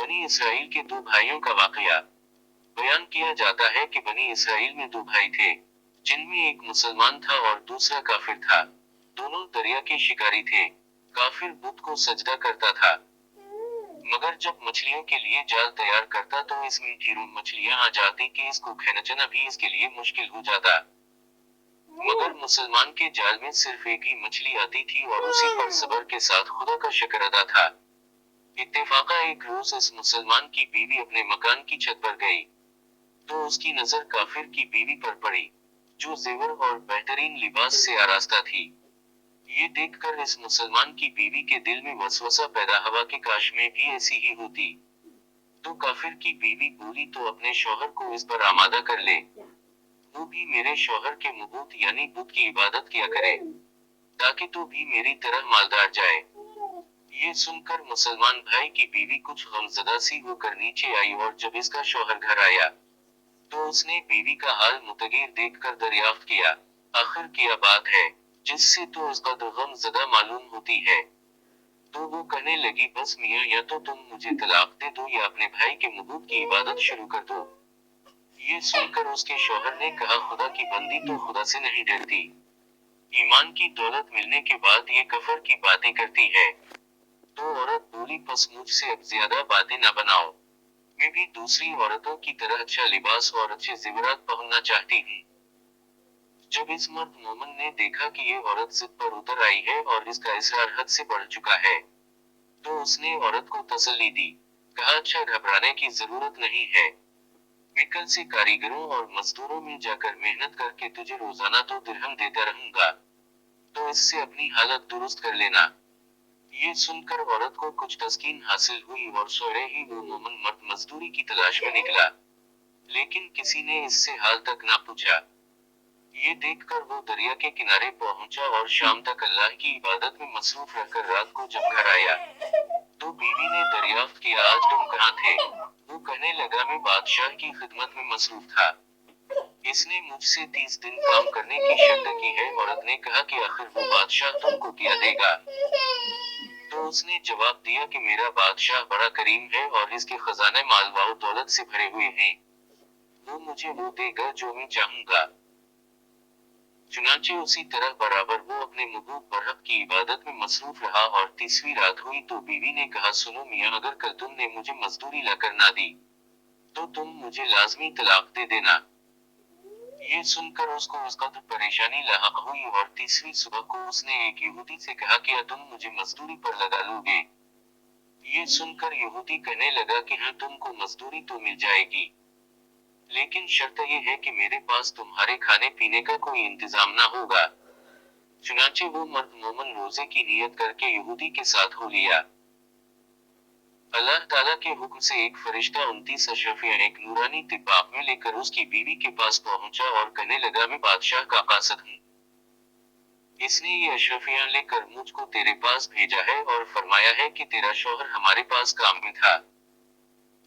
बनी इसराइल के दो भाइयों का वाकया। बयान किया जाता है कि बनी इसराइल में दो भाई थे, जिनमें एक मुसलमान था और दूसरा काफिर था। दोनों दरिया के शिकारी थे। काफिर बुत को सजदा करता था, मगर जब मछलियों के लिए जाल तैयार करता तो इसमें ढेरों मछलियां आ जाती कि इसको खींचना भी इसके लिए मुश्किल हो जाता। मगर मुसलमान के जाल में सिर्फ एक ही मछली आती थी और उसी पर सब्र के साथ खुदा का शुक्र अदा था। इत्तेफाका एक रोज इस मुसलमान की बीवी अपने मकान की छत पर गई, तो उसकी नजर काफिर की बीवी पर पड़ी, जो जेवर और बेहतरीन लिबास से आरास्ता थी। ये देखकर इस मुसलमान की बीवी के दिल में वसवसा पैदा हुआ कि काश में भी ऐसी ही होती। तो काफिर की बीवी बोली, तो अपने शौहर को इस पर आमादा कर ले, वो भी मेरे शौहर के मुबूत यानी बुत की इबादत किया करे, ताकि तू भी मेरी तरह मालदार जाए। ये सुनकर मुसलमान भाई की बीवी कुछ गमज़दा सी होकर नीचे आई और जब इसका शौहर घर आया, तो उसने बीवी का हाल मुतगीर देखकर दरियाफ्त किया, आखिर क्या बात है जिससे तो उसका गमज़दा मालूम होती है। तो वो कहने लगी, बस मियाँ, या तो तुम मुझे तलाक दे दो या अपने भाई के मुबूत की इबादत शुरू कर दो। ये सुनकर उसके शौहर ने कहा, खुदा की बंदी तो खुदा से नहीं डरती। ईमान की दौलत मिलने के बाद ये कफर की बातें करती है। तो औरत बोली, बस मुझसे अब ज्यादा बातें न बनाओ, मैं भी दूसरी औरतों की तरह अच्छा लिबास और अच्छे ज़ेवरात पहनना चाहती हूँ। जब इस मर्द मोमन ने देखा कि ये औरत जिद पर उतर आई है और इसका इसरार हद से बढ़ चुका है, तो उसने औरत को तसल्ली दी, कहा, अच्छा, घबराने की जरूरत नहीं है, मैं कल से कारीगरों और मजदूरों में जाकर मेहनत करके तुझे रोजाना 2 दिरहम देता रहूंगा, तो इससे अपनी हालत दुरुस्त कर लेना। ये सुनकर औरत को कुछ तस्कीन हासिल हुई और सोए ही वो मोमन मर्द मजदूरी की तलाश में निकला, लेकिन किसी ने इससे हाल तक ना पूछा। ये देखकर वो दरिया के किनारे पहुंचा और शाम तक अल्लाह की इबादत में मसरूफ रहकर रात को जब घर आया, तो बीवी ने दरियाफ्त किया, आज तुम कहाँ थे? वो कहने लगा, मैं बादशाह की खिदमत में मसरूफ था, इसने मुझसे 30 दिन काम करने की शर्त की है। औरत ने कहा कि आखिर वो बादशाह तुमको क्या देगा? तो उसने जवाब दिया कि मेरा बादशाह बड़ा करीम है और इसके खजाने माल व दौलत से भरे हुए हैं, वो मुझे वो देगा जो मैं चाहूंगा। चुनांचे उसी तरह बराबर वो अपने महबूब बरहक की इबादत में मसरूफ रहा और 30वीं रात हुई तो बीवी ने कहा, सुनो मियाँ, अगर कल तुमने मुझे मजदूरी लाकर ना दी, तो तुम मुझे लाजमी तलाक दे देना। ये सुनकर उसको उस कदर परेशानी लाहक हुई और 30वीं सुबह को उसने एक यहूदी से कहा, क्या तुम मुझे मजदूरी पर लगा लोगे? ये सुनकर यहूदी कहने लगा कि हाँ, तुमको मजदूरी तो मिल जाएगी, लेकिन शर्त यह है कि मेरे पास तुम्हारे खाने पीने का कोई इंतजाम ना होगा। चुनांचे वो मर्द मोमन रोजे की नियत करके यहूदी के साथ हो लिया। अल्लाह ताला के हुक्म से एक फरिश्ता 29 अशरफियां एक नूरानी तिब्बाक में लेकर उसकी बीवी के पास पहुंचा और कहने लगा, मैं बादशाह का कासिद हूँ, इसने ये अशरफियां लेकर मुझको तेरे पास भेजा है और फरमाया है कि तेरा शौहर हमारे पास काम में था,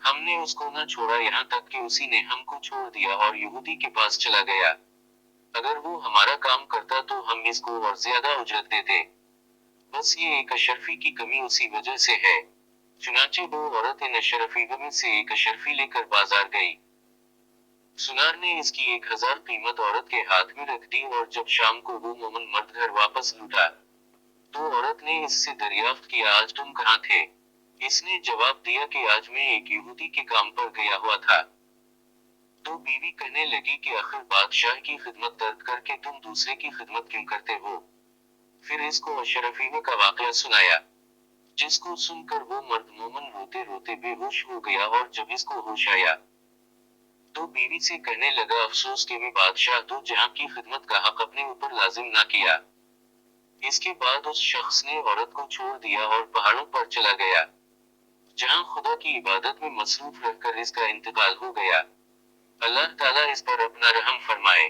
हमने उसको न छोड़ा यहाँ तक कि उसी ने हमको छोड़ दिया और यहूदी के पास चला गया। अगर वो हमारा काम करता तो हम इसको और ज्यादा उजरत देते, बस ये एक अशरफी की कमी उसी वजह से है। चुनांचे वो औरत इन अशरफियों में से एक अशरफी लेकर बाजार गई। सुनार ने इसकी 1000 कीमत औरत के हाथ में रख दी और जब शाम को वो मोमन मर्द घर वापस लौटा, तो औरत ने इससे दरियाफ्त किया, आज तुम कहाँ थे? इसने जवाब दिया कि आज मैं एक यहूदी के काम पर गया हुआ था। तो बीवी कहने लगी कि आखिर बादशाह की खिदमत तर्क करके तुम दूसरे की खिदमत क्यों करते हो? फिर इसको अशरफियों का वाकया सुनाया, जिसको सुनकर वो मर्द मोमन रोते रोते बेहोश हो गया और जब इसको होश आया, तो बीवी से कहने लगा, अफसोस कि मैं बादशाह दो जहां की खिदमत का हक अपने ऊपर लाजिम ना किया। इसके बाद उस शख्स ने औरत को छोड़ दिया और पहाड़ों पर चला गया, जहां खुदा की इबादत में मसरूफ रहकर इसका इंतकाल हो गया। अल्लाह ताला इस पर अपना रहम फरमाए।